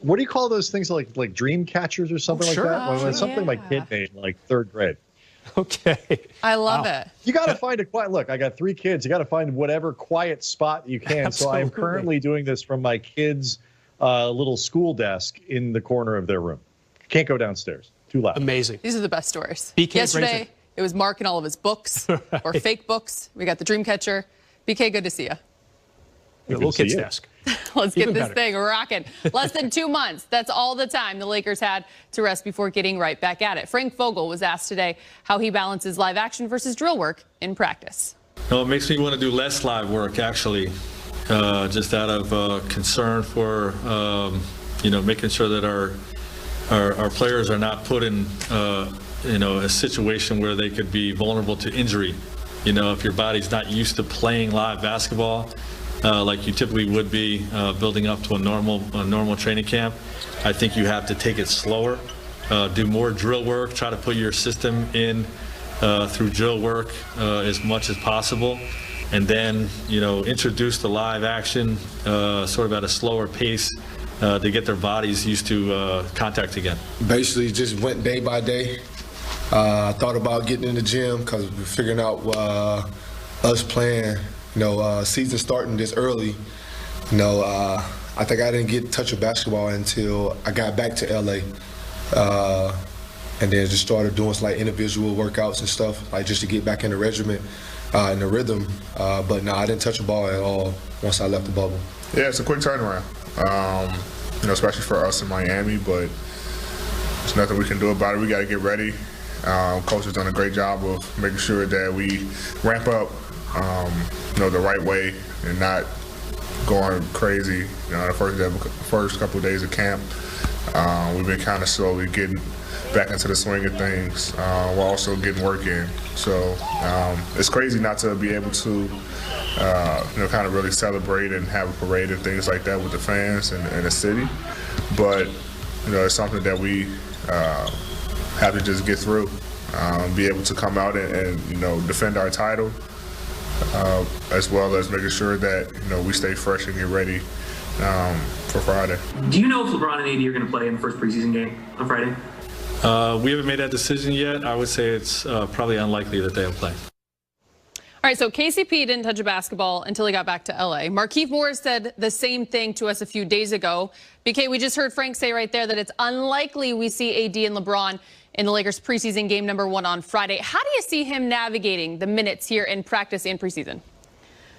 what do you call those things, like dream catchers or something like that? Well, it's something my kid made in like 3rd grade. Okay. I love it. You got to find a quiet, look, I got 3 kids. You got to find whatever quiet spot you can. So I'm currently doing this from my kids' little school desk in the corner of their room. Can't go downstairs. Too loud. Amazing. These are the best stories. BK Yesterday, it was Mark and all of his books or fake books. We got the dream catcher. BK, good to see you. The little kid's desk. Let's get this thing rocking. Less than 2 months. That's all the time the Lakers had to rest before getting right back at it. Frank Vogel was asked today how he balances live action versus drill work in practice. No, it makes me want to do less live work, actually, just out of concern for, making sure that our players are not put in, a situation where they could be vulnerable to injury. If your body's not used to playing live basketball, like you typically would be building up to a normal training camp, I think you have to take it slower, do more drill work, try to put your system in through drill work as much as possible, and then introduce the live action sort of at a slower pace to get their bodies used to contact again. Basically just went day by day. Thought about getting in the gym because we're figuring out us playing, season starting this early. I think I didn't get a touch of basketball until I got back to LA. And then just started doing some individual workouts and stuff, just to get back in the regimen, in the rhythm. But no, I didn't touch a ball at all once I left the bubble. Yeah, it's a quick turnaround, especially for us in Miami, but there's nothing we can do about it. We got to get ready. Coach has done a great job of making sure that we ramp up, the right way and not going crazy. The first couple of days of camp, we've been kind of slowly getting back into the swing of things while also getting work in. So it's crazy not to be able to, kind of really celebrate and have a parade and things like that with the fans and the city. But it's something that we have to just get through, be able to come out and defend our title, as well as making sure that we stay fresh and get ready for Friday. Do you know if LeBron and AD are going to play in the first preseason game on Friday? We haven't made that decision yet. I would say it's probably unlikely that they'll play. All right, so KCP didn't touch a basketball until he got back to LA. Markieff Morris said the same thing to us a few days ago. BK, we just heard Frank say right there that it's unlikely we see AD and LeBron in the Lakers preseason game number 1 on Friday. How do you see him navigating the minutes here in practice and preseason?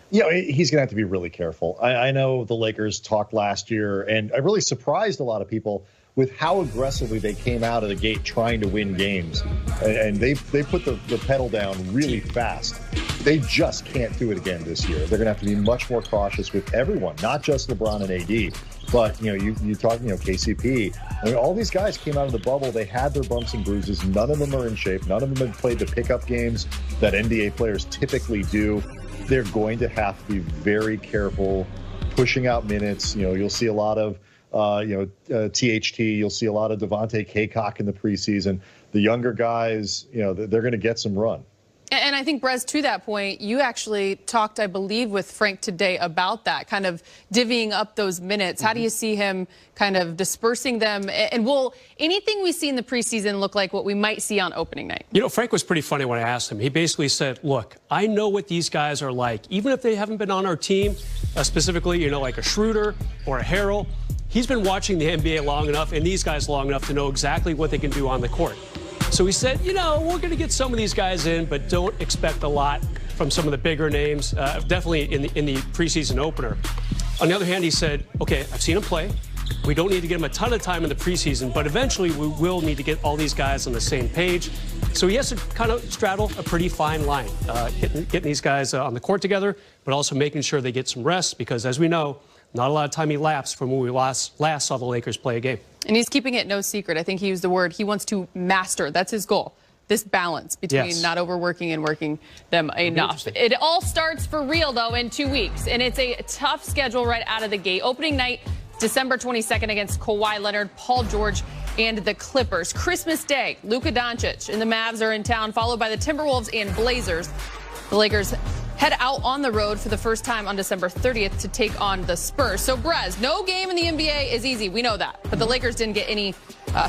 He's going to have to be really careful. I know the Lakers talked last year, and I really surprised a lot of people with how aggressively they came out of the gate trying to win games. And they put the pedal down really fast. They just can't do it again this year. They're going to have to be much more cautious with everyone, not just LeBron and AD. But, you talk, KCP. All these guys came out of the bubble. They had their bumps and bruises. None of them are in shape. None of them have played the pickup games that NBA players typically do. They're going to have to be very careful pushing out minutes. You'll see a lot of THT. You'll see a lot of Devontae Kaycock in the preseason. The younger guys, they're going to get some run. And I think, Brez, to that point, you actually talked, I believe, with Frank today about that, kind of divvying up those minutes. How do you see him kind of dispersing them? And will anything we see in the preseason look like what we might see on opening night? Frank was pretty funny when I asked him. He basically said, look, I know what these guys are like. Even if they haven't been on our team, specifically, like a Schroeder or a Harrell, he's been watching the NBA long enough and these guys long enough to know exactly what they can do on the court. So he said, we're going to get some of these guys in, but don't expect a lot from some of the bigger names, definitely in the preseason opener. On the other hand, he said, okay, I've seen him play. We don't need to get him a ton of time in the preseason, but eventually we will need to get all these guys on the same page. So he has to kind of straddle a pretty fine line, getting these guys on the court together, but also making sure they get some rest because, as we know, not a lot of time elapsed from when we last saw the Lakers play a game. And he's keeping it no secret. I think he used the word he wants to master. That's his goal. This balance between not overworking and working them enough. It all starts for real, though, in 2 weeks. And it's a tough schedule right out of the gate. Opening night, December 22nd against Kawhi Leonard, Paul George, and the Clippers. Christmas Day, Luka Doncic and the Mavs are in town, followed by the Timberwolves and Blazers. The Lakers head out on the road for the first time on December 30th to take on the Spurs. So, Brez, no game in the NBA is easy. We know that. But the Lakers didn't get any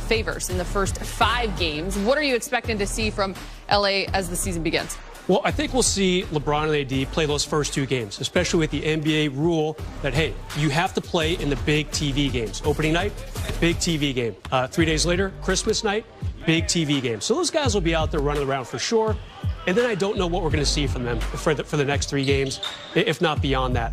favors in the first 5 games. What are you expecting to see from LA as the season begins? Well, I think we'll see LeBron and AD play those first 2 games, especially with the NBA rule that, hey, you have to play in the big TV games. Opening night, big TV game. 3 days later, Christmas night, big TV game. So those guys will be out there running around for sure. And then I don't know what we're going to see from them for the next 3 games, if not beyond that.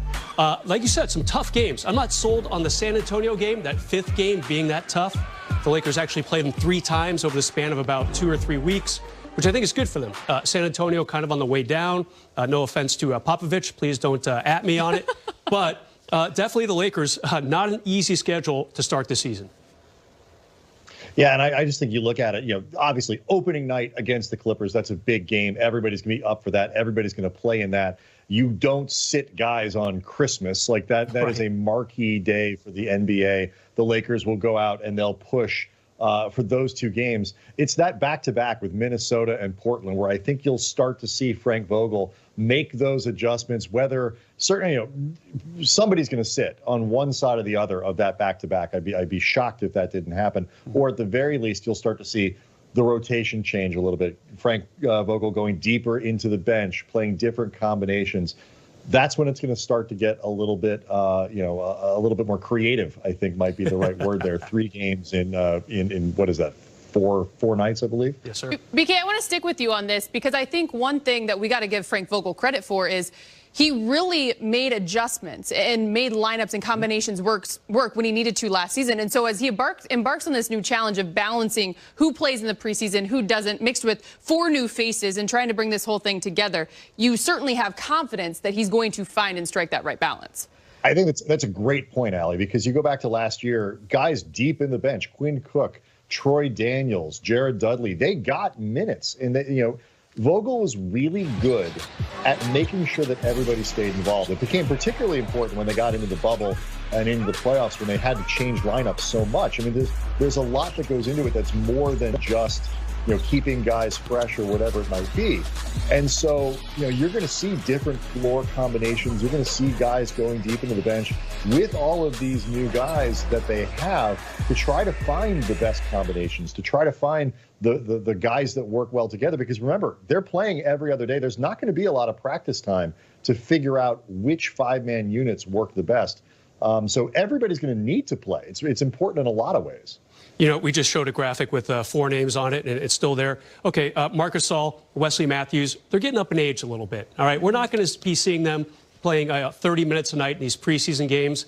Like you said, some tough games. I'm not sold on the San Antonio game, that 5th game being that tough. The Lakers actually played them 3 times over the span of about 2 or 3 weeks, which I think is good for them. San Antonio kind of on the way down. No offense to Popovich. Please don't at me on it. But definitely the Lakers, not an easy schedule to start the season. Yeah, and I just think you look at it, obviously opening night against the Clippers, that's a big game. Everybody's going to be up for that. Everybody's going to play in that. You don't sit guys on Christmas like that. That is a marquee day for the NBA. The Lakers will go out and they'll push for those 2 games. It's that back-to-back with Minnesota and Portland where I think you'll start to see Frank Vogel make those adjustments, whether certainly, somebody's going to sit on one side or the other of that back-to-back. I'd be shocked if that didn't happen. Or at the very least, you'll start to see the rotation change a little bit. Frank Vogel going deeper into the bench, playing different combinations. That's when it's going to start to get a little bit, a little bit more creative, I think might be the right word there. 3 games in what is that? 4 nights, I believe. Yes, sir. BK, I want to stick with you on this because I think one thing that we got to give Frank Vogel credit for is he really made adjustments and made lineups and combinations work when he needed to last season. And so as he embarks on this new challenge of balancing who plays in the preseason, who doesn't, mixed with 4 new faces and trying to bring this whole thing together, you certainly have confidence that he's going to find and strike that right balance. I think that's a great point, Allie, because you go back to last year, guys deep in the bench, Quinn Cook, Troy Daniels, Jared Dudley, they got minutes. And, Vogel was really good at making sure that everybody stayed involved. It became particularly important when they got into the bubble and into the playoffs when they had to change lineups so much. I mean, there's a lot that goes into it that's more than just keeping guys fresh or whatever it might be. And so, you're going to see different floor combinations. You're going to see guys going deep into the bench with all of these new guys that they have to try to find the best combinations, to try to find the guys that work well together. Because remember, they're playing every other day. There's not going to be a lot of practice time to figure out which 5-man units work the best. So everybody's going to need to play. It's important in a lot of ways. We just showed a graphic with 4 names on it, and it's still there. Okay, Marc Gasol, Wesley Matthews, they're getting up in age a little bit. All right, we're not going to be seeing them playing 30 minutes a night in these preseason games.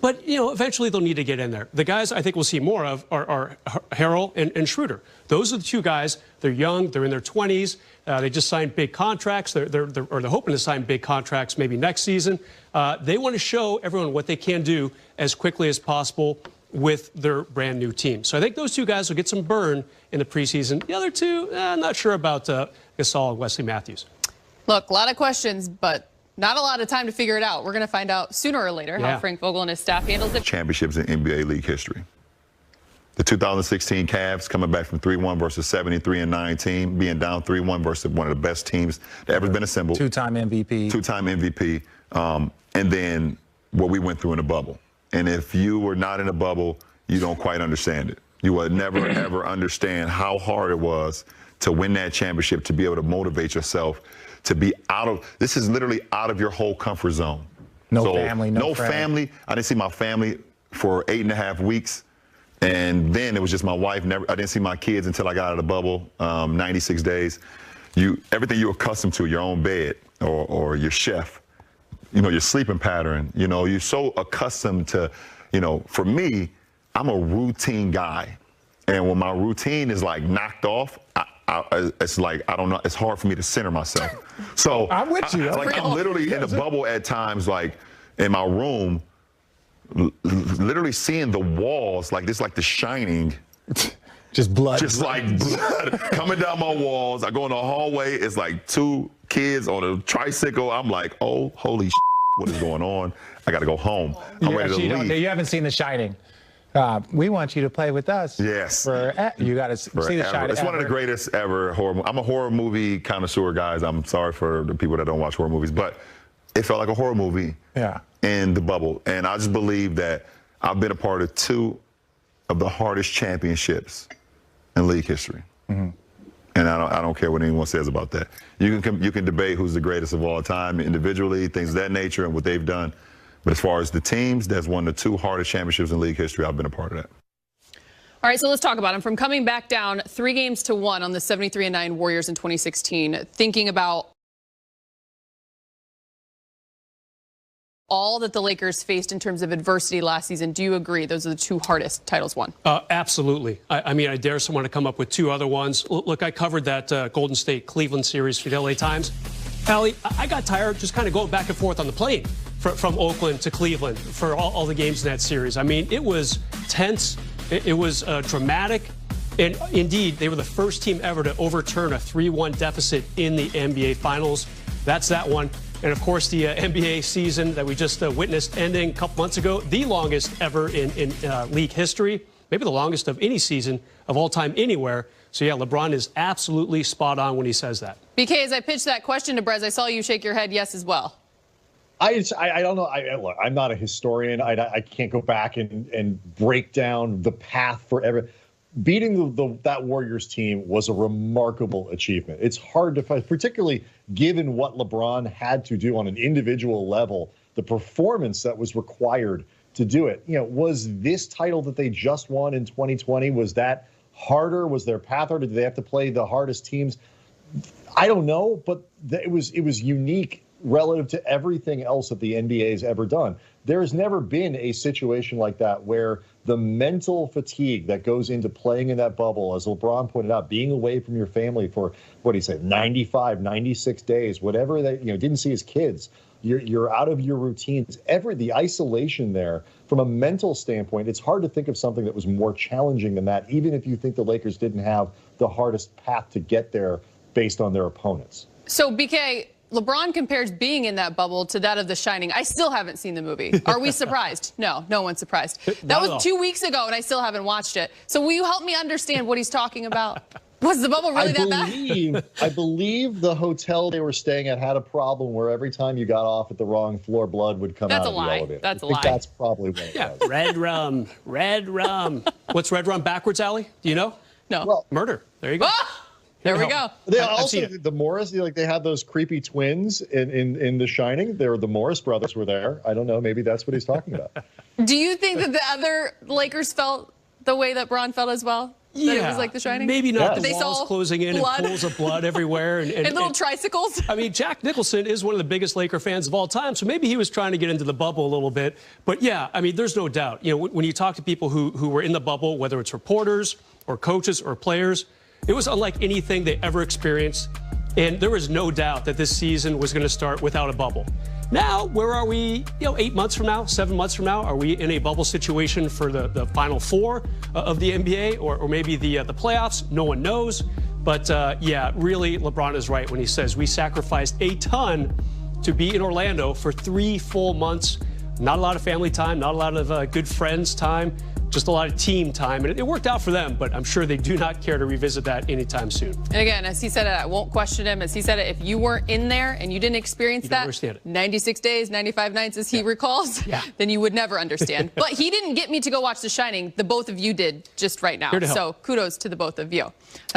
But, eventually they'll need to get in there. The guys I think we'll see more of are Harrell and Schroeder. Those are the 2 guys. They're young. They're in their 20s. They just signed big contracts. They're hoping to sign big contracts maybe next season. They want to show everyone what they can do as quickly as possible with their brand new team. So I think those 2 guys will get some burn in the preseason. The other 2, I'm not sure about Gasol and Wesley Matthews. Look, a lot of questions, but not a lot of time to figure it out. We're going to find out sooner or later how Frank Vogel and his staff handles it. Championships in NBA league history. The 2016 Cavs coming back from 3-1 versus 73-9 team, being down 3-1 versus one of the best teams that ever been assembled. 2-time MVP. 2-time MVP. And then what we went through in the bubble. And if you were not in a bubble, you don't quite understand it. You will never, ever understand how hard it was to win that championship, to be able to motivate yourself, to be this is literally out of your whole comfort zone. No family, no friends. Family. I didn't see my family for 8.5 weeks. And then it was just my wife. I didn't see my kids until I got out of the bubble, 96 days. Everything you're accustomed to, your own bed or your chef, your sleeping pattern, you're so accustomed to, for me, I'm a routine guy. And when my routine is like knocked off, it's like, I don't know, it's hard for me to center myself. So I'm with you. I'm literally in the bubble at times, like in my room, literally seeing the walls like this, like The Shining. Just blood. Just like blood coming down my walls. I go in the hallway. It's like 2 kids on a tricycle. I'm like, oh, holy shit, what is going on? I got to go home. I'm ready to leave. You haven't seen The Shining. We want you to play with us. Yes. You got to see the shot. It's one of the greatest ever horror. I'm a horror movie connoisseur, guys. I'm sorry for the people that don't watch horror movies, but it felt like a horror movie in the bubble. And I just believe that I've been a part of 2 of the hardest championships in league history. And I don't care what anyone says about that. You can debate who's the greatest of all time individually, things of that nature, and what they've done. But as far as the teams, that's one of the 2 hardest championships in league history. I've been a part of that. All right, so let's talk about him. From coming back down 3-1 on the 73-9 Warriors in 2016, thinking about all that the Lakers faced in terms of adversity last season, do you agree those are the 2 hardest titles won? Absolutely. I mean, I dare someone to come up with 2 other ones. Look, I covered that Golden State-Cleveland series for the LA Times. Allie, I got tired just kind of going back and forth on the plane from Oakland to Cleveland for all the games in that series. I mean, it was tense. It was dramatic. And indeed, they were the first team ever to overturn a 3-1 deficit in the NBA Finals. That's that one. And, of course, the NBA season that we just witnessed ending a couple months ago, the longest ever in league history, maybe the longest of any season of all time anywhere. So, yeah, LeBron is absolutely spot on when he says that. BK, as I pitched that question to Brez, I saw you shake your head yes as well. I don't know. Look, I'm not a historian. I can't go back and break down the path for every. Beating that Warriors team was a remarkable achievement. It's hard to find, particularly given what LeBron had to do on an individual level, the performance that was required to do it. You know, was this title that they just won in 2020, was that harder? Was their path harder? Did they have to play the hardest teams? I don't know, but it was unique relative to everything else that the NBA has ever done. There has never been a situation like that where the mental fatigue that goes into playing in that bubble, as LeBron pointed out, being away from your family for, what do you say, 95, 96 days, whatever that, didn't see his kids. You're out of your routines. The isolation there, from a mental standpoint, it's hard to think of something that was more challenging than that, even if you think the Lakers didn't have the hardest path to get there based on their opponents. So, BK, LeBron compares being in that bubble to that of The Shining. I still haven't seen the movie. Are we surprised? No one's surprised. That was 2 weeks ago, and I still haven't watched it. So will you help me understand what he's talking about? Was the bubble really that bad? I believe the hotel they were staying at had a problem where every time you got off at the wrong floor, blood would come out of the elevator. That's a lie. That's probably what it was. Red rum. Red rum. What's red rum backwards, Allie? Do you know? No. Well, murder. There you go. Ah! There we go. They also, the Morris, they had those creepy twins in The Shining. The Morris brothers were there. I don't know. Maybe that's what he's talking about. Do you think that the other Lakers felt the way that Bron felt as well? Yeah. That it was like The Shining? Maybe not. The walls closing in blood. and pools of blood everywhere. And little tricycles. I mean, Jack Nicholson is one of the biggest Laker fans of all time, so maybe he was trying to get into the bubble a little bit. But, yeah, I mean, there's no doubt. When you talk to people who were in the bubble, whether it's reporters or coaches or players, it was unlike anything they ever experienced, and there was no doubt that this season was going to start without a bubble. Now, where are we, 8 months from now, 7 months from now? Are we in a bubble situation for the Final Four of the NBA or maybe the playoffs? No one knows. But, yeah, really, LeBron is right when he says we sacrificed a ton to be in Orlando for 3 full months. Not a lot of family time, not a lot of good friends time. Just a lot of team time, and it worked out for them, but I'm sure they do not care to revisit that anytime soon. And again, as he said it, I won't question him. As he said it, if you weren't in there and you didn't experience that 96 days, 95 nights, as he recalls, then you would never understand. But he didn't get me to go watch The Shining. The both of you did just right now. So kudos to the both of you.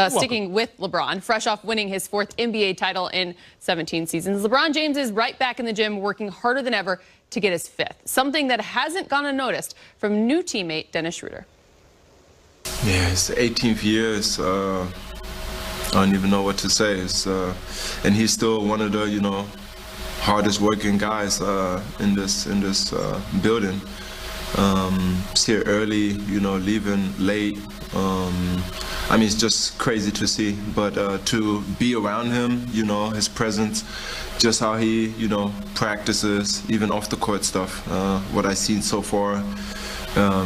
Sticking with LeBron, fresh off winning his 4th NBA title in 17 seasons, LeBron James is right back in the gym working harder than ever to get his 5th, something that hasn't gone unnoticed from new teammate Dennis Schroeder. Yeah, it's the 18th year. I don't even know what to say. And he's still one of the hardest working guys in this building. He's here early, leaving late. I mean, it's just crazy to see. But to be around him, his presence, just how he, practices, even off the court stuff, what I've seen so far,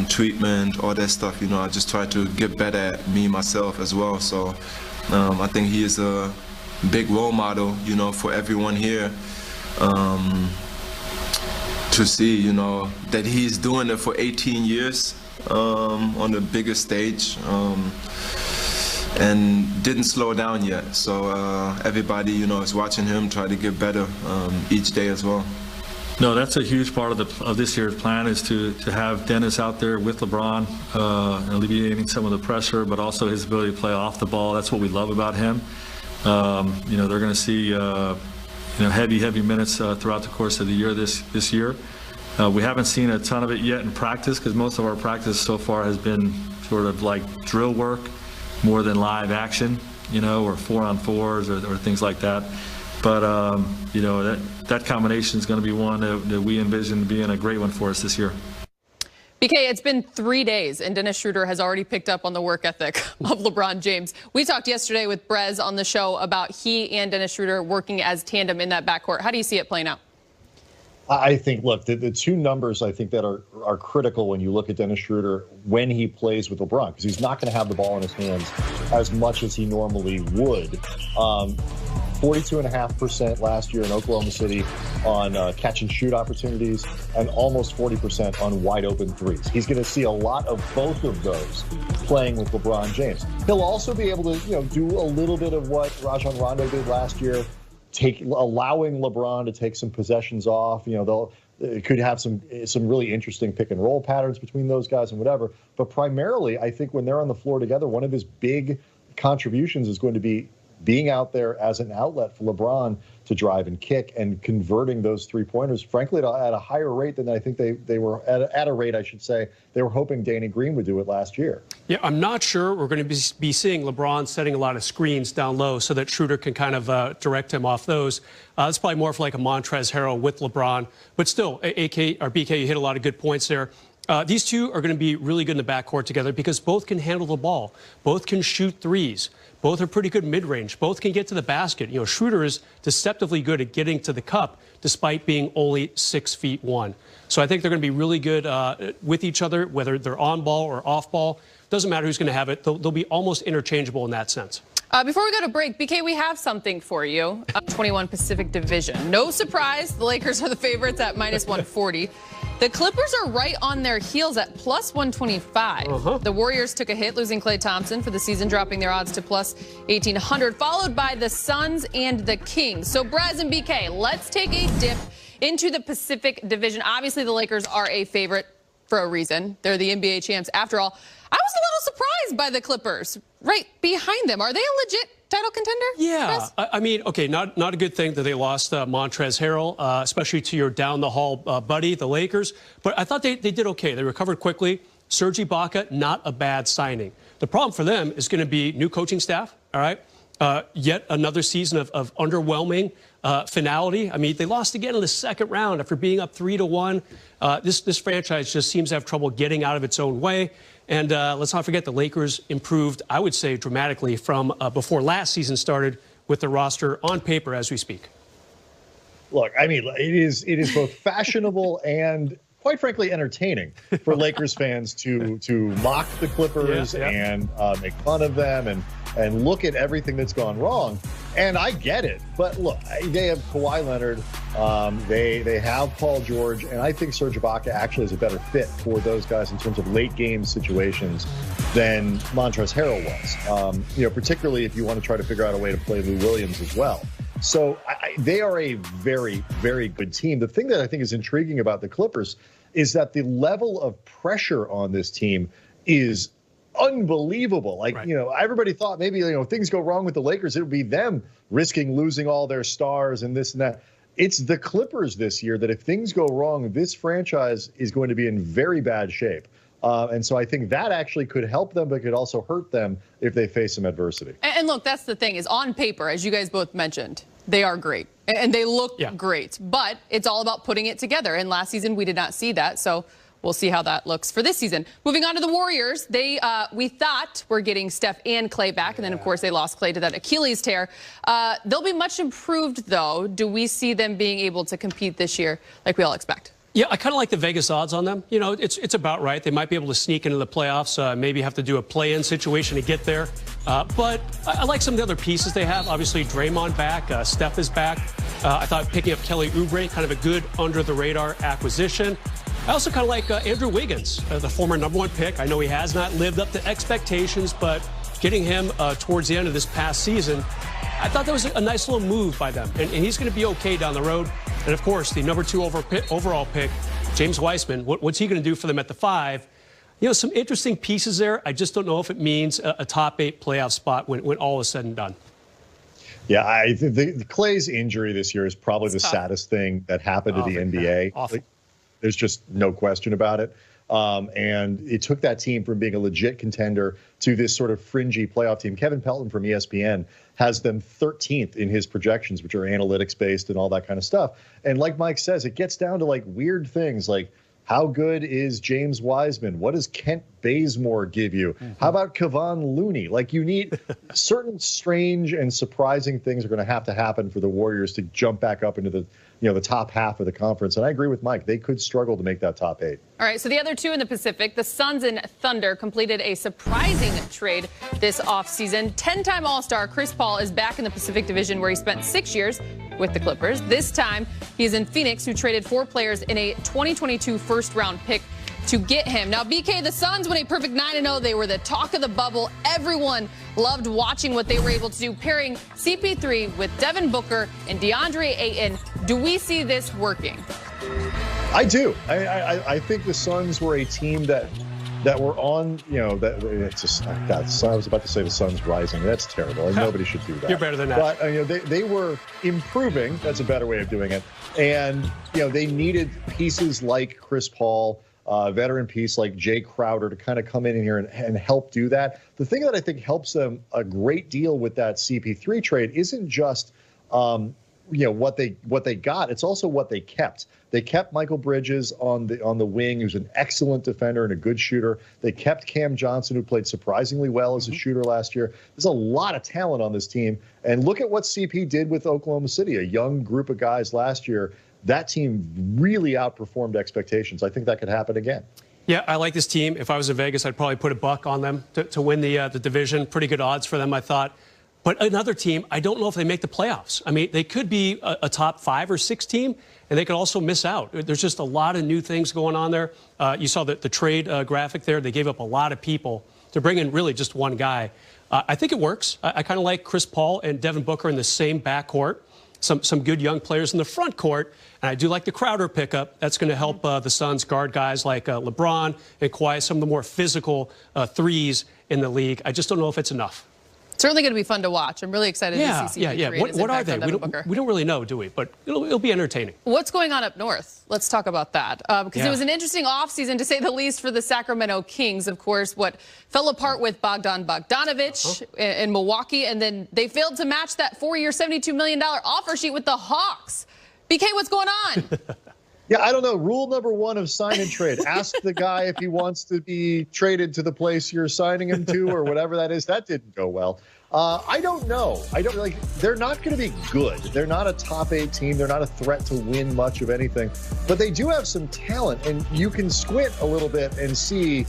treatment, all that stuff, I just try to get better at me, myself as well. So I think he is a big role model, for everyone here to see, that he's doing it for 18 years. on the biggest stage. And didn't slow down yet. So everybody, is watching him try to get better each day as well. No, that's a huge part of this year's plan, is to have Dennis out there with LeBron, alleviating some of the pressure, but also his ability to play off the ball. That's what we love about him. They're going to see heavy minutes throughout the course of the year this year. We haven't seen a ton of it yet in practice, because most of our practice so far has been sort of like drill work, more than live action, or 4-on-4s or things like that. But, that combination is going to be one that we envision being a great one for us this year. BK, it's been 3 days, and Dennis Schroeder has already picked up on the work ethic of LeBron James. We talked yesterday with Brez on the show about he and Dennis Schroeder working as tandem in that backcourt. How do you see it playing out? I think, look, the two numbers I think that are critical when you look at Dennis Schroeder when he plays with LeBron, because he's not going to have the ball in his hands as much as he normally would. 42.5% last year in Oklahoma City on catch and shoot opportunities, and almost 40% on wide open threes. He's going to see a lot of both of those playing with LeBron James. He'll also be able to, do a little bit of what Rajon Rondo did last year, allowing LeBron to take some possessions off. It could have some really interesting pick and roll patterns between those guys and whatever. But primarily, I think when they're on the floor together, one of his big contributions is going to be being out there as an outlet for LeBron to drive and kick and converting those three-pointers, frankly, at a higher rate than I think they were at a rate, I should say, they were hoping Danny Green would do it last year. Yeah, I'm not sure we're going to be seeing LeBron setting a lot of screens down low so that Schroeder can kind of direct him off those. It's probably more for like a Montrezl Harrell with LeBron. But still, BK, you hit a lot of good points there. These two are going to be really good in the backcourt together because both can handle the ball. Both can shoot threes. Both are pretty good mid-range. Both can get to the basket. Schroeder is deceptively good at getting to the cup despite being only 6'1". So I think they're going to be really good with each other, whether they're on ball or off ball. Doesn't matter who's going to have it. They'll be almost interchangeable in that sense. Before we go to break, BK, we have something for you. 21 Pacific Division. No surprise, the Lakers are the favorites at -140. The Clippers are right on their heels at +125. The Warriors took a hit, losing Klay Thompson for the season, dropping their odds to +1800, followed by the Suns and the Kings. So, Brez and BK, let's take a dip into the Pacific Division. Obviously, the Lakers are a favorite for a reason. They're the NBA champs after all. I was a little surprised by the Clippers right behind them. Are they a legit title contender? Yeah. I mean, okay, not a good thing that they lost Montrezl Harrell, especially to your down-the-hall buddy, the Lakers. But I thought they did okay. They recovered quickly. Serge Ibaka, not a bad signing. The problem for them is going to be new coaching staff, all right? Yet another season of underwhelming finality. I mean, they lost again in the second round after being up 3-1. This franchise just seems to have trouble getting out of its own way. And let's not forget the Lakers improved, I would say, dramatically from before last season started with the roster on paper as we speak. Look, I mean, it is both fashionable and, quite frankly, entertaining for Lakers fans to mock the Clippers and make fun of them and look at everything that's gone wrong. And I get it. But look, they have Kawhi Leonard. They have Paul George. And I think Serge Ibaka actually is a better fit for those guys in terms of late game situations than Montrezl Harrell was, particularly if you want to try to figure out a way to play Lou Williams as well. So they are a very, very good team. The thing that I think is intriguing about the Clippers is that the level of pressure on this team is unbelievable. Like, everybody thought maybe, things go wrong with the Lakers, it would be them risking losing all their stars and this and that. It's the Clippers this year that if things go wrong, this franchise is going to be in very bad shape. And so I think that actually could help them, but could also hurt them if they face some adversity. And look, that's the thing is on paper, as you guys both mentioned, they are great and they look great, but it's all about putting it together. And last season we did not see that. So we'll see how that looks for this season. Moving on to the Warriors, we thought we're getting Steph and Klay back, and then, of course, they lost Klay to that Achilles tear. They'll be much improved, though. Do we see them being able to compete this year like we all expect? Yeah, I kind of like the Vegas odds on them. It's about right. They might be able to sneak into the playoffs, maybe have to do a play-in situation to get there. But I like some of the other pieces they have. Obviously, Draymond back. Steph is back. I thought picking up Kelly Oubre, kind of a good under-the-radar acquisition. I also kind of like Andrew Wiggins, the former #1 pick. I know he has not lived up to expectations, but getting him towards the end of this past season, I thought that was a nice little move by them. And he's going to be okay down the road. And, of course, the #2 overall pick, James Wiseman, what's he going to do for them at the 5? You know, some interesting pieces there. I just don't know if it means a top 8 playoff spot when all is said and done. Yeah, the Clay's injury this year is probably the saddest thing that happened to the NBA. Awful. There's just no question about it. And it took that team from being a legit contender to this sort of fringy playoff team. Kevin Pelton from ESPN has them 13th in his projections, which are analytics based and all that kind of stuff. And like Mike says, it gets down to like weird things like, how good is James Wiseman? What does Kent Bazemore give you? How about Kevon Looney? Like, you need certain strange and surprising things are going to happen for the Warriors to jump back up into the top half of the conference. And I agree with Mike. They could struggle to make that top 8. All right, so the other 2 in the Pacific, the Suns and Thunder, completed a surprising trade this offseason. 10-time All-Star Chris Paul is back in the Pacific Division, where he spent 6 years with the Clippers. This time, he is in Phoenix, who traded 4 players in a 2022 first-round pick to get him. Now, BK, the Suns went a perfect 9-0. They were the talk of the bubble. Everyone loved watching what they were able to do, pairing CP3 with Devin Booker and DeAndre Ayton. Do we see this working? I do. I think the Suns were a team that were on, that it's just, God, I was about to say the Suns rising. That's terrible. Like, nobody should do that. You're better than that. But they were improving. That's a better way of doing it. And, they needed pieces like Chris Paul, veteran piece like Jay Crowder to kind of come in here and help do that. The thing that I think helps them a great deal with that CP3 trade isn't just what they got. It's also what they kept. They kept Michael Bridges on the wing, who's an excellent defender and a good shooter. They kept Cam Johnson, who played surprisingly well as a shooter last year. There's a lot of talent on this team. And look at what CP did with Oklahoma City, a young group of guys last year. That team really outperformed expectations. I think that could happen again. Yeah, I like this team. If I was in Vegas, I'd probably put $1 on them to win the division. Pretty good odds for them, I thought. But another team, I don't know if they make the playoffs. I mean, they could be a top 5 or 6 team, and they could also miss out. There's just a lot of new things going on there. You saw the trade graphic there. They gave up a lot of people to bring in really just one guy. I think it works. I kind of like Chris Paul and Devin Booker in the same backcourt. Some good young players in the front court. And I do like the Crowder pickup. That's going to help the Suns guard guys like LeBron and Kawhi, some of the more physical threes in the league. I just don't know if it's enough. Certainly going to be fun to watch. I'm really excited to see CP3. Yeah. What are they? We don't really know, do we? But it'll be entertaining. What's going on up north? Let's talk about that. Because it was an interesting offseason, to say the least, for the Sacramento Kings. Of course, what fell apart with Bogdan Bogdanovic in Milwaukee, and then they failed to match that 4-year, $72 million offer sheet with the Hawks. BK, what's going on? Yeah, I don't know. Rule number 1 of sign and trade. Ask the guy if he wants to be traded to the place you're signing him to or whatever that is. That didn't go well. I don't know. They're not going to be good. They're not a top 8 team. They're not a threat to win much of anything. But they do have some talent, and you can squint a little bit and see,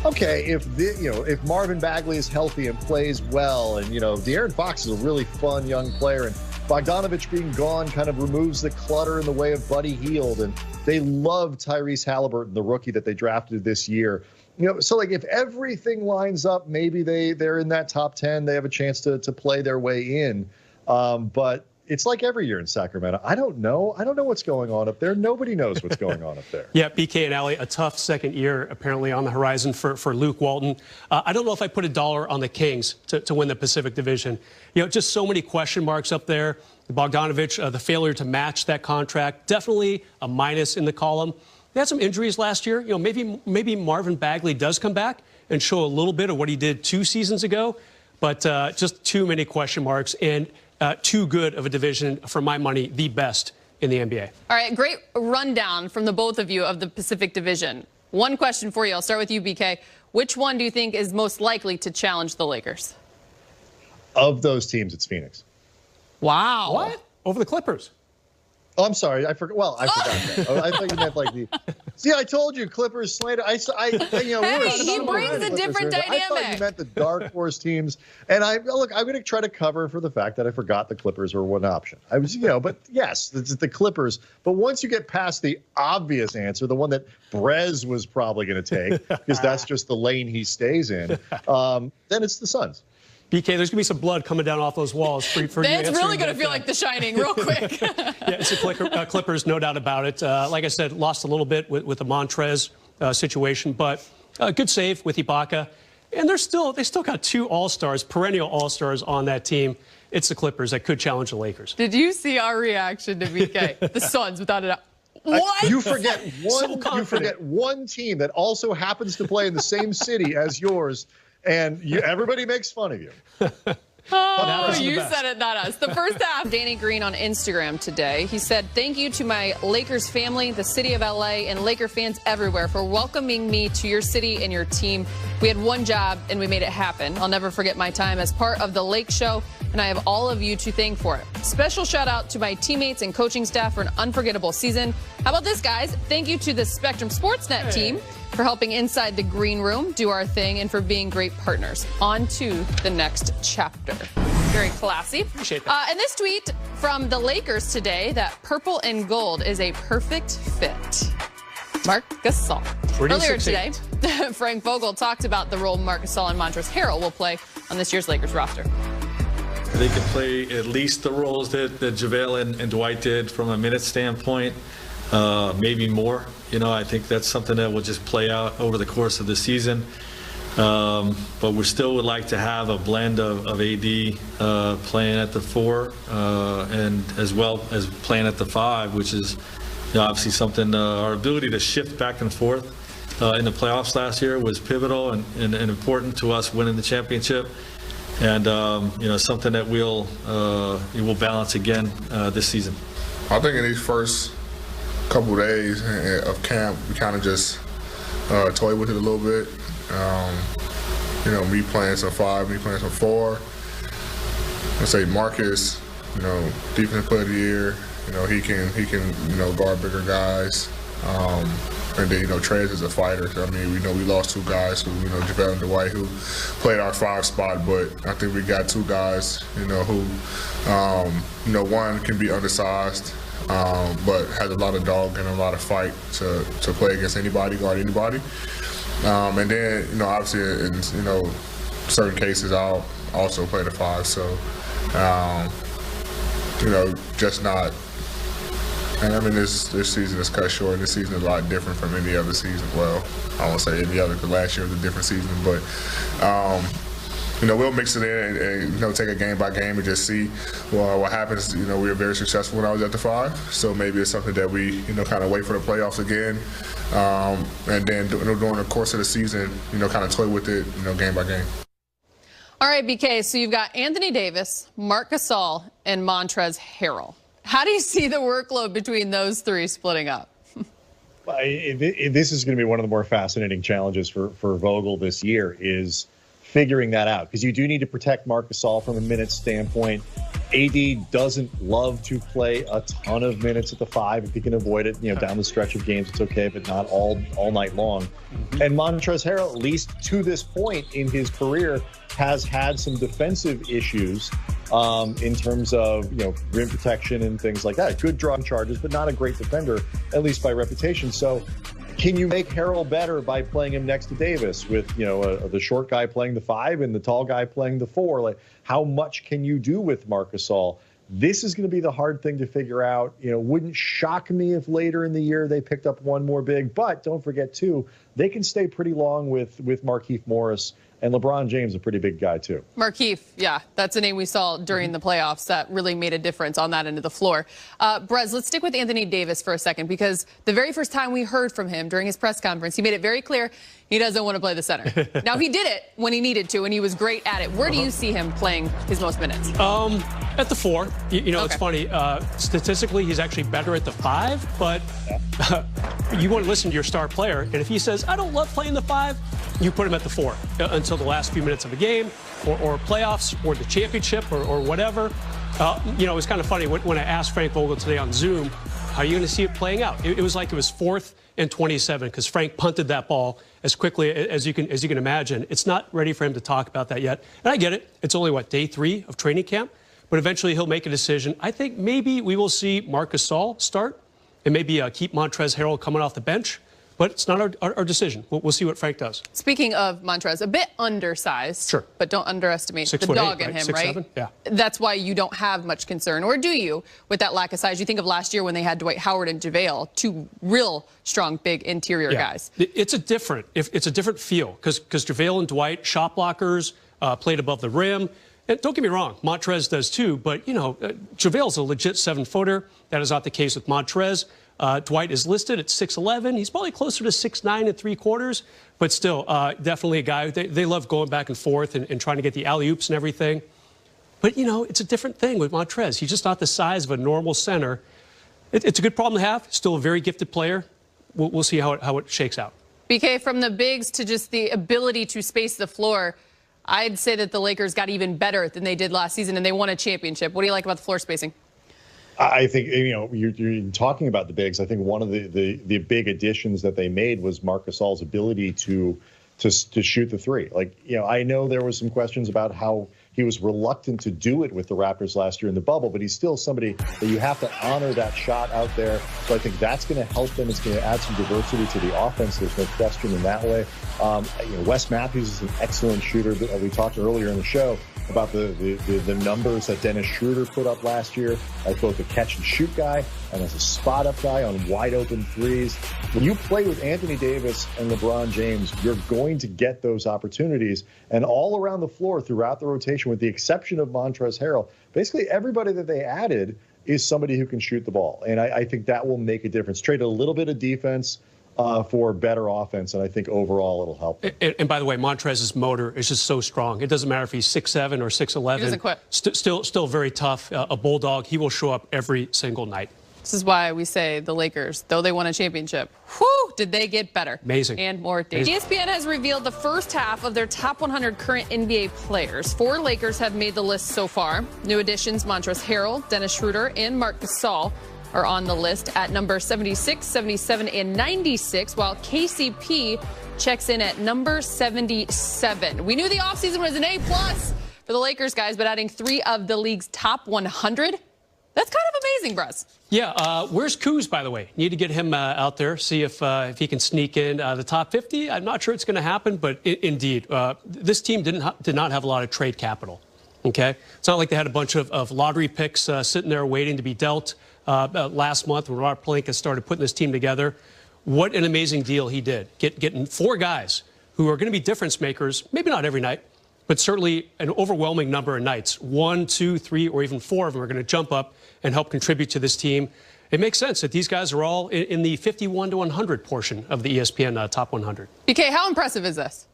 okay, if Marvin Bagley is healthy and plays well, and De'Aaron Fox is a really fun young player, and Bogdanovic being gone kind of removes the clutter in the way of Buddy Hield, and they love Tyrese Halliburton, the rookie that they drafted this year. So like if everything lines up, maybe they're in that top 10. They have a chance to play their way in. But it's like every year in Sacramento. I don't know. I don't know what's going on up there. Nobody knows what's going on up there. Yeah, BK and Allie, a tough second year apparently on the horizon for Luke Walton. I don't know if I put $1 on the Kings to win the Pacific Division. Just so many question marks up there. Bogdanovic, the failure to match that contract, definitely a minus in the column. They had some injuries last year. Maybe Marvin Bagley does come back and show a little bit of what he did 2 seasons ago, but just too many question marks and too good of a division, for my money, the best in the NBA. All right, great rundown from the both of you of the Pacific Division. One question for you. I'll start with you, BK. Which one do you think is most likely to challenge the Lakers? Of those teams, it's Phoenix. Wow. What? Over the Clippers? Oh, I'm sorry. I forgot. Well, I forgot that. I thought you meant like the. See, I told you, Clippers slander. Hey, he brings a different dynamic. I thought you meant the dark horse teams. And I'm going to try to cover for the fact that I forgot the Clippers were one option. I was, but yes, it's the Clippers. But once you get past the obvious answer, the one that Brez was probably going to take, because that's just the lane he stays in, then it's the Suns. BK, there's going to be some blood coming down off those walls for you. It's really going to feel like The Shining real quick. Yeah, it's the Clippers, no doubt about it. Like I said, lost a little bit with the Montrez situation, but good save with Ibaka. And they still got 2 all-stars, perennial all-stars on that team. It's the Clippers that could challenge the Lakers. Did you see our reaction to BK? The Suns, without a doubt. What? You forget one team that also happens to play in the same city as yours. And everybody makes fun of you. Oh, you said it, not us. The first half, Danny Green on Instagram today. He said, "Thank you to my Lakers family, the city of LA, and Laker fans everywhere for welcoming me to your city and your team. We had one job, and we made it happen. I'll never forget my time as part of the Lake Show, and I have all of you to thank for it. Special shout out to my teammates and coaching staff for an unforgettable season. How about this, guys? Thank you to the Spectrum Sportsnet team for helping Inside the Green Room do our thing and for being great partners. On to the next chapter." Very classy. Appreciate that. And this tweet from the Lakers today, that purple and gold is a perfect fit. Marc Gasol. Earlier today, Frank Vogel talked about the role Marc Gasol and Montrezl Harrell will play on this year's Lakers roster. They can play at least the roles that JaVale and Dwight did from a minute standpoint, maybe more. I think that's something that will just play out over the course of the season. But we still would like to have a blend of AD playing at the 4 and as well as playing at the 5, which is obviously something, our ability to shift back and forth in the playoffs last year was pivotal and important to us winning the championship. And, something that we'll balance again this season. I think in these first couple of days of camp, we kind of just toyed with it a little bit. Me playing some 5, me playing some 4. Let's say Marcus, defensive player of the year. He can guard bigger guys. And then, Trez is a fighter. So, we lost 2 guys who, JaVale and Dwight, who played our 5 spot, but I think we got 2 guys, who, one can be undersized, but has a lot of dog and a lot of fight to play against anybody, guard anybody. And then, obviously, in, certain cases, I'll also play the 5. So, just not. And this season is cut short. This season is a lot different from any other season. Well, I won't say any other, because last year was a different season. But, we'll mix it in and take it game by game and just see what happens. We were very successful when I was at the 5. So maybe it's something that we, kind of wait for the playoffs again. And then during the course of the season, kind of toy with it, game by game. All right, BK, so you've got Anthony Davis, Marc Gasol, and Montrezl Harrell. How do you see the workload between those 3 splitting up? This is going to be one of the more fascinating challenges for Vogel this year, is figuring that out, because you do need to protect Marc Gasol from a minute standpoint. AD doesn't love to play a ton of minutes at the 5. If he can avoid it, down the stretch of games, it's okay, but not all night long. Mm-hmm. And Montrezl Harrell, at least to this point in his career, has had some defensive issues in terms of, rim protection and things like that. Good drawing charges, but not a great defender, at least by reputation. So can you make Harrell better by playing him next to Davis with, the short guy playing the 5 and the tall guy playing the 4? Like, how much can you do with Marc Gasol? This is going to be the hard thing to figure out. Wouldn't shock me if later in the year they picked up one more big, but don't forget too, they can stay pretty long with Markieff Morris. And LeBron James, a pretty big guy, too. Markieff, yeah, that's a name we saw during the playoffs that really made a difference on that end of the floor. Brez, let's stick with Anthony Davis for a second, because the very first time we heard from him during his press conference, he made it very clear he doesn't want to play the center. Now, he did it when he needed to, and he was great at it. Where do you see him playing his most minutes? At the 4. It's funny. Statistically, he's actually better at the 5, but you want to listen to your star player, and if he says, I don't love playing the 5, you put him at the 4 until the last few minutes of a game or playoffs or the championship or whatever. You know, it was kind of funny when I asked Frank Vogel today on Zoom, how are you going to see it playing out? It was like it was 4th and 27 because Frank punted that ball as quickly as you can imagine. It's not ready for him to talk about that yet. And I get it. It's only, what, day 3 of training camp? But eventually he'll make a decision. I think maybe we will see Marc Gasol start and maybe keep Montrezl Harrell coming off the bench. But it's not our decision. We'll see what Frank does. Speaking of Montrez, a bit undersized. Sure. But don't underestimate the 6'8", dog in right? him, 6'7", right? yeah. That's why you don't have much concern, or do you, with that lack of size? You think of last year when they had Dwight Howard and JaVale, 2 real strong, big interior guys. It's a different feel because JaVale and Dwight, shot blockers, played above the rim. And don't get me wrong, Montrez does too, but, you know, JaVale's a legit 7-footer. That is not the case with Montrez. Dwight is listed at 6'11". He's probably closer to 6'9" ¾ but still, definitely a guy. They love going back and forth and trying to get the alley-oops and everything. But, you know, it's a different thing with Montrez. He's just not the size of a normal center. It's a good problem to have. Still a very gifted player. We'll see how it shakes out. BK, from the bigs to just the ability to space the floor, I'd say that the Lakers got even better than they did last season, and they won a championship. What do you like about the floor spacing? I think, you know, you're talking about the bigs. I think one of the big additions that they made was Marc Gasol's ability to shoot the 3. Like, you know, I know there was some questions about how he was reluctant to do it with the Raptors last year in the bubble, but he's still somebody that you have to honor that shot out there. So I think that's going to help them. It's going to add some diversity to the offense. There's no question in that way. You know, Wes Matthews is an excellent shooter. We talked earlier in the show about the numbers that Dennis Schroeder put up last year as both a catch-and-shoot guy and as a spot-up guy on wide-open threes. When you play with Anthony Davis and LeBron James, you're going to get those opportunities. And all around the floor throughout the rotation, with the exception of Montrezl Harrell, basically everybody that they added is somebody who can shoot the ball. And I think that will make a difference. Trade a little bit of defense for better offense, and I think overall it'll help. And by the way, Montrez's motor is just so strong. It doesn't matter if he's 6'7" or 6'11". He doesn't quit. Still very tough. A bulldog. He will show up every single night. This is why we say the Lakers, though they won a championship, whew, did they get better. Amazing. And more dangerous. ESPN has revealed the first half of their top 100 current NBA players. 4 Lakers have made the list so far. New additions, Montrezl Harrell, Dennis Schroeder, and Marc Gasol are on the list at number 76, 77, and 96, while KCP checks in at number 77. We knew the offseason was an A+ for the Lakers, guys, but adding 3 of the league's top 100, that's kind of amazing, Brus. Yeah, where's Kuz, by the way? Need to get him out there, see if he can sneak in the top 50. I'm not sure it's going to happen, but indeed, this team did not have a lot of trade capital. Okay, it's not like they had a bunch of lottery picks sitting there waiting to be dealt. Last month when Rob Pelinka started putting this team together. What an amazing deal he did. Getting 4 guys who are going to be difference makers, maybe not every night, but certainly an overwhelming number of nights. 1, 2, 3, or even 4 of them are going to jump up and help contribute to this team. It makes sense that these guys are all in the 51 to 100 portion of the ESPN top 100. BK, how impressive is this?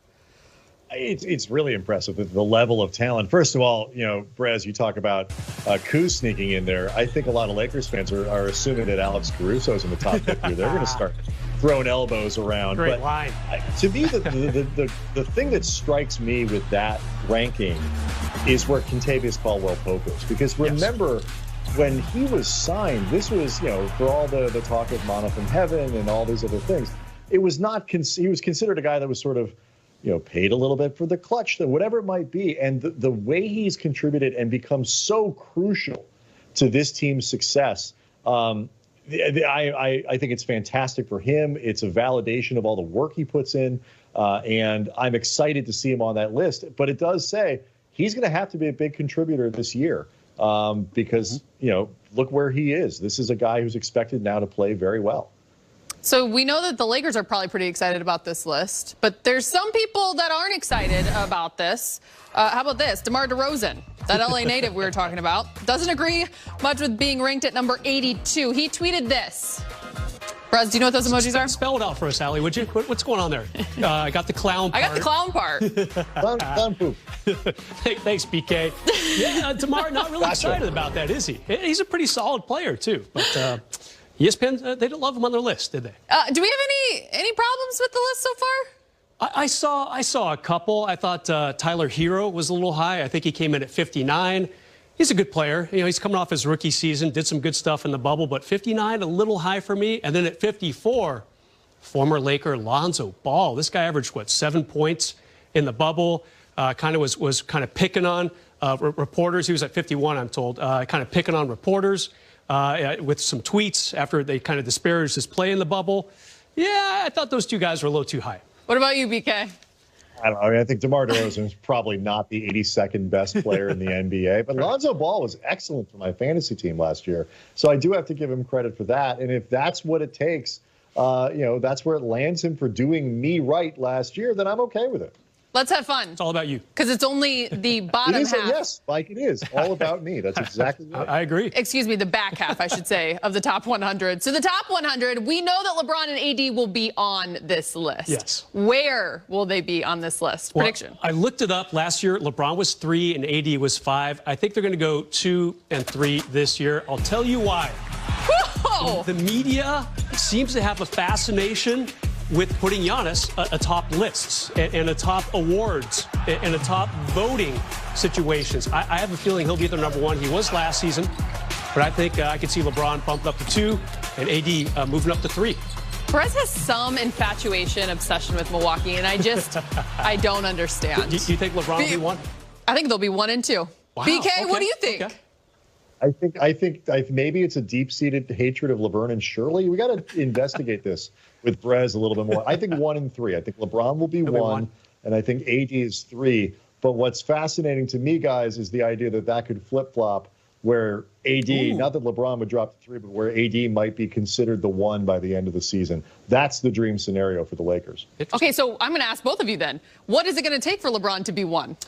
It's really impressive with the level of talent. First of all, you know, Brez, you talk about Kuz sneaking in there. I think a lot of Lakers fans are assuming that Alex Caruso's in the top 50. They're going to start throwing elbows around. Great line. To me, the thing that strikes me with that ranking is where Kentavious Caldwell-Pope is. Because remember, when he was signed, this was, you know, for all the talk of Mana from Heaven and all these other things, it was not, he was considered a guy that was sort of, you know, paid a little bit for the clutch, whatever it might be. And the way he's contributed and become so crucial to this team's success, I think it's fantastic for him. It's a validation of all the work he puts in. And I'm excited to see him on that list. But it does say he's going to have to be a big contributor this year because, you know, look where he is. This is a guy who's expected now to play very well. So we know that the Lakers are probably pretty excited about this list, but there's some people that aren't excited about this. How about this? DeMar DeRozan, that LA native we were talking about, doesn't agree much with being ranked at number 82. He tweeted this. Brez, do you know what those emojis are? Spell it out for us, Allie, would you? What's going on there? I got the clown part. I got the clown part. Clown poop. Thanks, BK. Yeah, DeMar not really excited about that, is he? He's a pretty solid player, too. But ESPN, they didn't love him on their list, did they? Do we have any problems with the list so far? I saw a couple. I thought Tyler Hero was a little high. I think he came in at 59. He's a good player. You know, he's coming off his rookie season, did some good stuff in the bubble, but 59, a little high for me. And then at 54, former Laker Lonzo Ball. This guy averaged, what, 7 points in the bubble. Kind of was kind of picking on reporters. He was at 51, I'm told. Kind of picking on reporters with some tweets after they kind of disparaged his play in the bubble. Yeah, I thought those two guys were a little too high. What about you, BK? I don't know. I mean, I think DeMar DeRozan is probably not the 82nd best player in the NBA, but Lonzo Ball was excellent for my fantasy team last year. So I do have to give him credit for that. And if that's what it takes, that's where it lands him for doing me right last year, then I'm okay with it. Let's have fun. It's all about you. Because it's only the bottom half. Yes, Mike, it is. All about me. That's exactly right. I agree. Excuse me, the back half, I should say, of the top 100. So the top 100, we know that LeBron and AD will be on this list. Yes. Where will they be on this list? Well, prediction. I looked it up last year. LeBron was 3 and AD was 5. I think they're going to go 2 and 3 this year. I'll tell you why. Whoa! The media seems to have a fascination with putting Giannis atop lists and atop awards and atop voting situations. I have a feeling he'll be their number 1. He was last season, but I think I could see LeBron bumped up to 2 and AD moving up to 3. Perez has some infatuation, obsession with Milwaukee, and I don't understand. Do you think LeBron will be 1? I think they'll be 1 and 2. Wow, BK, okay. What do you think? Okay. I think maybe it's a deep-seated hatred of LeBron and Shirley. We got to investigate this with Brez a little bit more. I think 1 and 3. I think LeBron will be 1, and I think AD is 3. But what's fascinating to me, guys, is the idea that could flip-flop where AD, not that LeBron would drop to 3, but where AD might be considered the 1 by the end of the season. That's the dream scenario for the Lakers. Okay, so I'm going to ask both of you then. What is it going to take for LeBron to be 1?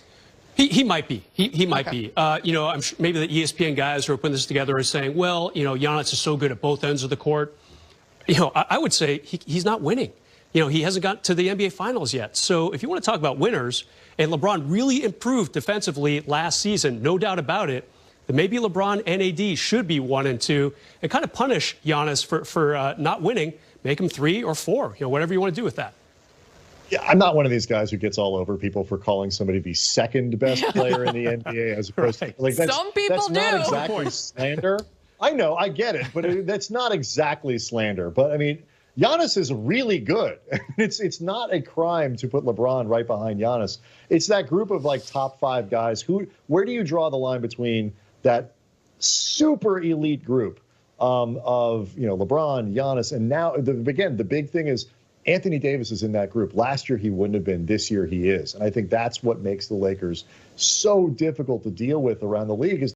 He might be. He might be. I'm sure maybe the ESPN guys who are putting this together are saying, well, Giannis is so good at both ends of the court. I would say he's not winning. He hasn't got to the NBA Finals yet. So if you want to talk about winners, and LeBron really improved defensively last season, no doubt about it, then maybe LeBron and AD should be 1 and 2 and kind of punish Giannis for not winning, make him 3 or 4, whatever you want to do with that. Yeah, I'm not one of these guys who gets all over people for calling somebody the second best player in the NBA as opposed to some people that's not exactly slander. I know, I get it, but that's not exactly slander. But I mean, Giannis is really good. It's not a crime to put LeBron right behind Giannis. It's that group of top 5 guys. Where do you draw the line between that super elite group of LeBron, Giannis, and now again the big thing is Anthony Davis is in that group. Last year he wouldn't have been. This year he is. And I think that's what makes the Lakers so difficult to deal with around the league is